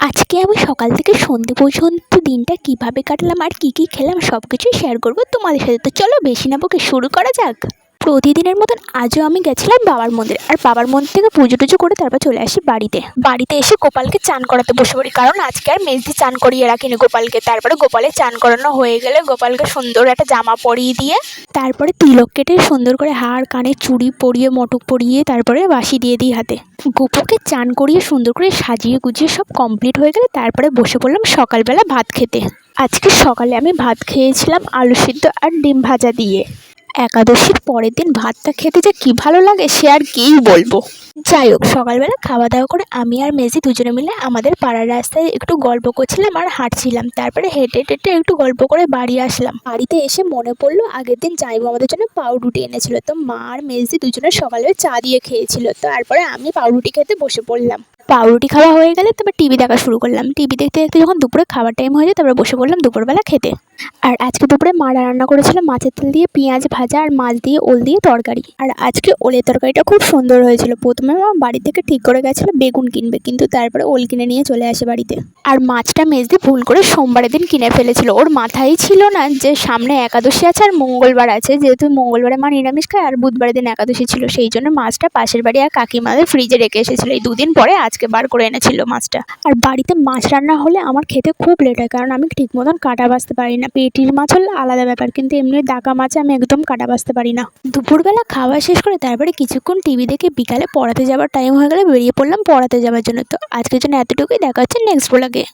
আজকে আমি সকাল থেকে সন্ধে পর্যন্ত দিনটা কিভাবে কাটালাম আর কি কি খেলাম সব কিছুই শেয়ার করবো তোমাদের সাথে। তো চলো বেশি না বকে শুরু করা যাক। প্রতিদিনের মতন আজও আমি গেছিলাম বাবার মন্দিরে, আর বাবার মন্দির থেকে পুজো টুজো করে তারপর চলে আসি বাড়িতে এসে গোপালকে চান করাতে বসে পড়ি, কারণ আজকে আর মেজদি চান করিয়ে রাখিনি গোপালকে। তারপরে গোপালের চান করানো হয়ে গেলে গোপালকে সুন্দর একটা জামা পরিয়ে দিয়ে তারপরে তিলক কেটে সুন্দর করে হাড় কানে চুড়ি পরিয়ে মটক পরিয়ে তারপরে বাঁশি দিয়ে দিই হাতে। গোপুকে চান করিয়ে সুন্দর করে সাজিয়ে গুছিয়ে সব কমপ্লিট হয়ে গেলে তারপরে বসে পড়লাম সকালবেলা ভাত খেতে। আজকে সকালে আমি ভাত খেয়েছিলাম আলু সিদ্ধ আর ডিম ভাজা দিয়ে। একাদশীর পরের দিন ভাতটা খেতে যে কী ভালো লাগে সে আর কীই বলবো। যাই হোক, সকালবেলা খাওয়া দাওয়া করে আমি আর মেজি দুজনে মিলে আমাদের পাড়ার রাস্তায় একটু গল্প করছিলাম আর হাঁটছিলাম। তারপরে হেঁটে টেটে একটু গল্প করে বাড়ি আসলাম। বাড়িতে এসে মনে পড়লো আগের দিন জামাইবাবু আমাদের জন্য পাউরুটি এনেছিল, তো মা আর মেজি দুজনে সকালে চা দিয়ে খেয়েছিল। তারপরে আমি পাউরুটি খেতে বসে পড়লাম। পাউরুটি খাওয়া হয়ে গেলে তারপর টিভি দেখা শুরু করলাম। টিভি দেখতে দেখতে যখন দুপুরে খাবার টাইম হয়ে যায় তারপরে বসে পড়লাম দুপুরবেলা খেতে। আর আজকে দুপুরে মা রান্না করেছিল মাছের তেল দিয়ে পেঁয়াজ ভাজা আর মাছ দিয়ে ওল দিয়ে তরকারি। আর আজকে ওলের তরকারিটা খুব সুন্দর হয়েছিল। প্রথমে মা বাড়ি থেকে ঠিক করে গেছিলো বেগুন কিনবে, কিন্তু তারপরে ওল কিনে নিয়ে চলে আসে বাড়িতে। আর মাছটা মেজদি ভুল করে সোমবারের দিন কিনে ফেলেছিল, ওর মাথায় ছিল না যে সামনে একাদশী আছে আর মঙ্গলবার আছে, যেহেতু মঙ্গলবারে মা নিরামিষ খায় আর বুধবারের দিন একাদশী ছিল, সেই জন্য মাছটা পাশের বাড়ি আর কাকিমাদের ফ্রিজে রেখে এসেছিল। এই দুদিন পরে আজকে বার করে এনেছিল মাছটা। আর বাড়িতে মাছ রান্না হলে আমার খেতে খুব লেট হয়, কারণ আমি ঠিক মতন কাটা বাছতে পারি না। পেটির মাছ হলে আলাদা ব্যাপার, কিন্তু এমনি ডাকা মাছে আমি একদম কাটা বাছতে পারি না। দুপুরবেলা খাওয়া শেষ করে তারপরে কিছুক্ষণ টিভি দেখে বিকালে পড়াতে যাওয়ার টাইম হয়ে গেলে বেরিয়ে পড়লাম পড়াতে যাওয়ার জন্য। তো আজকের জন্য এতটুকুই, দেখা হচ্ছে নেক্সট ব্লগে।